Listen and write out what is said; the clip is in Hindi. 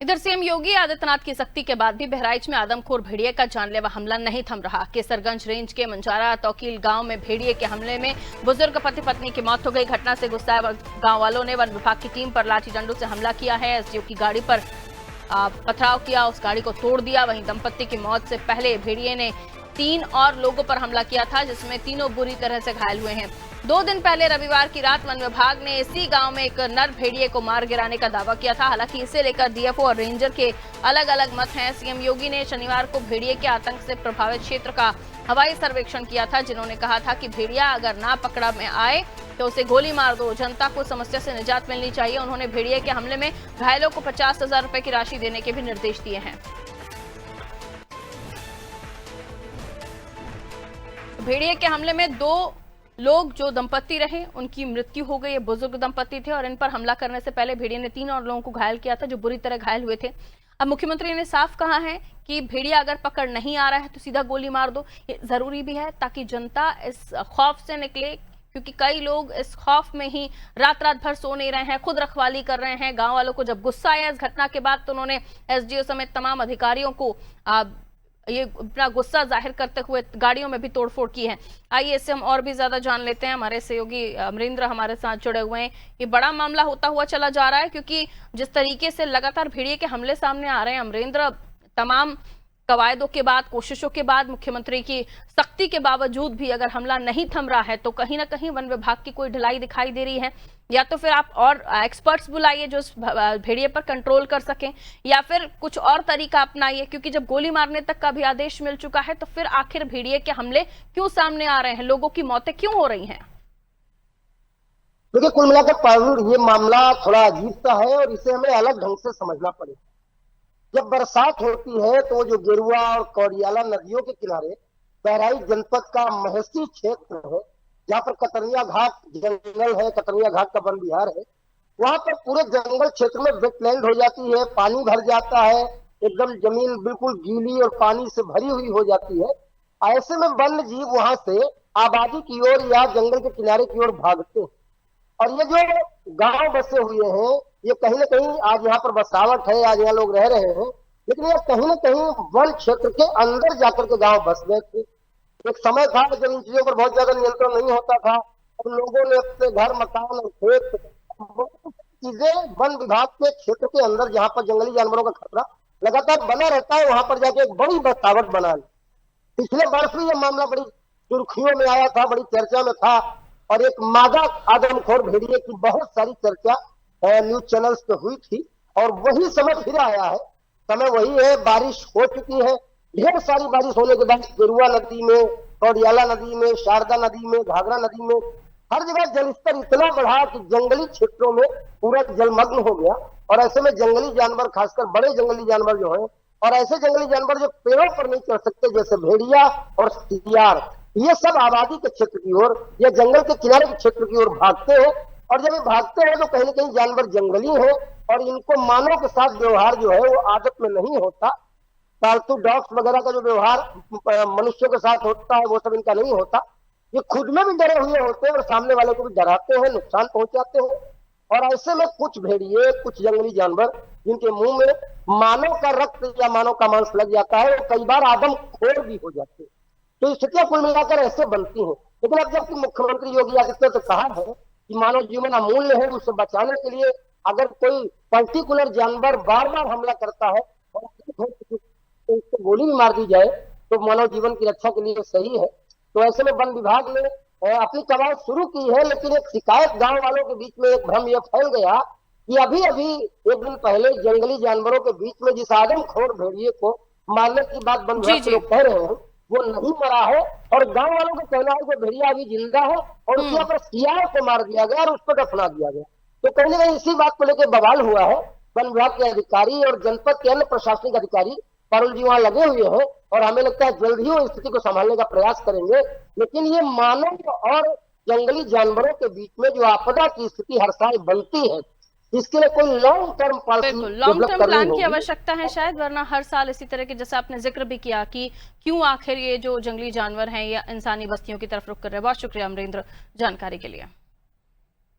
इधर सीएम योगी आदित्यनाथ की सख्ती के बाद भी बहराइच में आदमखोर भेड़िए का जानलेवा हमला नहीं थम रहा। केसरगंज रेंज के मंजारा तौकील गांव में भेड़िए के हमले में बुजुर्ग पति पत्नी की मौत हो गई। घटना से गुस्साए गांव वालों ने वन विभाग की टीम पर लाठी डंडों से हमला किया है। एसडीओ की गाड़ी पर पथराव किया, उस गाड़ी को तोड़ दिया। वहीं दंपत्ति की मौत से पहले भेड़िए ने 3 और लोगों पर हमला किया था, जिसमें तीनों बुरी तरह से घायल हुए हैं। 2 दिन पहले रविवार की रात वन विभाग ने इसी गांव में एक नर भेड़िए को मार गिराने का दावा किया था। हालांकि इसे लेकर डीएफओ और रेंजर के अलग अलग मत हैं। सीएम योगी ने शनिवार को भेड़िए के आतंक से प्रभावित क्षेत्र का हवाई सर्वेक्षण किया था, जिन्होंने कहा था कि भेड़िया अगर ना पकड़ा में आए तो उसे गोली मार दो। जनता को समस्या से निजात मिलनी चाहिए। उन्होंने भेड़िए के हमले में घायलों को 50,000 रुपए की राशि देने के भी निर्देश दिए हैं। भेड़िए के हमले में 2 लोग जो दंपत्ति रहे उनकी मृत्यु हो गई। ये बुजुर्ग दंपत्ति थे और इन पर हमला करने से पहले भेड़िए ने 3 और लोगों को घायल किया था, जो बुरी तरह घायल हुए थे। अब मुख्यमंत्री ने साफ कहा है कि भेड़िया अगर पकड़ नहीं आ रहा है तो सीधा गोली मार दो। ये जरूरी भी है ताकि जनता इस खौफ से निकले, क्योंकि कई लोग इस खौफ में ही रात रात भर सो नहीं रहे हैं, खुद रखवाली कर रहे हैं। गांव वालों को जब गुस्सा आया इस घटना के बाद तो उन्होंने एसडीओ समेत तमाम अधिकारियों को ये अपना गुस्सा जाहिर करते हुए गाड़ियों में भी तोड़फोड़ की है। आइए इससे हम और भी ज्यादा जान लेते हैं। हमारे सहयोगी अमरेंद्र हमारे साथ जुड़े हुए हैं। ये बड़ा मामला होता हुआ चला जा रहा है, क्योंकि जिस तरीके से लगातार भेड़िए के हमले सामने आ रहे हैं अमरेंद्र, तमाम कवायदों के बाद, कोशिशों के बाद, मुख्यमंत्री की सख्ती के बावजूद भी अगर हमला नहीं थम रहा है तो कहीं ना कहीं वन विभाग की कोई ढिलाई दिखाई दे रही है। या तो फिर आप और एक्सपर्ट्स बुलाइए जो इस भेड़िए पर कंट्रोल कर सकें, या फिर कुछ और तरीका अपनाइए, क्योंकि जब गोली मारने तक का भी आदेश मिल चुका है तो फिर आखिर भेड़िए के हमले क्यों सामने आ रहे हैं, लोगों की मौतें क्यों हो रही हैं? देखिए, कुल मिलाकर ये मामला थोड़ा अजीब सा है और इसे हमें अलग ढंग से समझना पड़ेगा। जब बरसात होती है तो जो गेरुआ और कौड़ियाला नदियों के किनारे बहराइच जनपद का महसी क्षेत्र है, जहाँ पर कतरिया घाट जंगल है, कतरिया घाट का वन विहार है, वहां पर पूरे जंगल क्षेत्र में वेटलैंड हो जाती है, पानी भर जाता है, एकदम जमीन बिल्कुल गीली और पानी से भरी हुई हो जाती है। ऐसे में वन्य जीव वहां से आबादी की ओर या जंगल के किनारे की ओर भागते हैं। और ये जो गांव बसे हुए हैं, ये कहीं ना कहीं आज यहाँ पर बसावट है, आज यहाँ लोग रह रहे हैं, लेकिन ये कहीं ना कहीं वन क्षेत्र के अंदर जाकर के गांव बस गए थे। एक समय था जब इन चीजों पर बहुत ज्यादा नियंत्रण नहीं होता था, अब लोगों ने अपने घर, मकान और खेत, चीजें वन विभाग के क्षेत्र के अंदर, जहाँ पर जंगली जानवरों का खतरा लगातार बना रहता है, वहां पर जाके एक बड़ी बसावट बना ली। पिछले वर्ष भी ये मामला बड़ी सुर्खियों में आया था, बड़ी चर्चा में था, और एक मादा आदमखोर भेड़िए की बहुत सारी चर्चा न्यूज चैनल्स पे हुई थी। और वही समय फिर आया है, समय वही है, बारिश हो चुकी है, ढेर सारी बारिश होने के बाद गेरुआ नदी में, कौड़ियाला नदी में, शारदा नदी में, घाघरा नदी में हर जगह जलस्तर इतना बढ़ा कि जंगली क्षेत्रों में पूरा जलमग्न हो गया। और ऐसे में जंगली जानवर, खासकर बड़े जंगली जानवर जो है, और ऐसे जंगली जानवर जो पेड़ों पर नहीं चढ़ सकते, जैसे भेड़िया और सियार, ये सब आबादी के क्षेत्र की ओर या जंगल के किनारे के क्षेत्र की ओर भागते हैं। और जब ये भागते हैं तो कहीं ना कहीं जानवर जंगली है और इनको मानव के साथ व्यवहार जो है वो आदत में नहीं होता। पालतू डॉग्स वगैरह का जो व्यवहार मनुष्यों के साथ होता है वो सब इनका नहीं होता। ये खुद में भी डरे हुए होते हैं और सामने वाले को भी डराते हैं, नुकसान पहुंचाते हैं। और ऐसे में कुछ भेड़िए, कुछ जंगली जानवर जिनके मुंह में मानव का रक्त या मानव का मांस लग जाता है, वो कई बार आदमखोर भी हो जाते हैं। तो स्थितियां कुल मिलाकर ऐसे बनती हैं। लेकिन अब जबकि मुख्यमंत्री योगी आदित्यनाथ ने कहा है कि मानव जीवन अमूल्य है, उसे बचाने के लिए अगर कोई पर्टिकुलर जानवर बार बार हमला करता है और उसको गोली भी मार दी जाए तो मानव जीवन की रक्षा के लिए सही है। तो ऐसे में वन विभाग ने अपनी कवायद शुरू की है, लेकिन एक शिकायत गांव वालों के बीच में एक भ्रम यह फैल गया कि अभी अभी 1 दिन पहले जंगली जानवरों के बीच में जिस आदमखोर भेड़िए को मारने की बात वन विभाग के लोग कह रहे हैं वो नहीं मरा है। और गांव वालों का कहना है कि भेड़िया अभी जिंदा है और उसके ऊपर सियार को मार दिया गया और उस पर दफना दिया गया। तो कहीं ना कहीं इसी बात को लेकर बवाल हुआ है। वन विभाग के अधिकारी और जनपद के अन्य प्रशासनिक अधिकारी पारुल जी वहां लगे हुए हैं और हमें लगता है जल्द ही वो स्थिति को संभालने का प्रयास करेंगे। लेकिन ये मानव और जंगली जानवरों के बीच में जो आपदा की स्थिति हर साल बनती है, इसके लिए कोई लॉन्ग टर्म प्लान की आवश्यकता है शायद, वरना हर साल इसी तरह के, जैसे आपने जिक्र भी किया कि क्यों आखिर ये जो जंगली जानवर हैं या इंसानी बस्तियों की तरफ रुख कर रहे हैं। बहुत शुक्रिया अमरेंद्र जानकारी के लिए।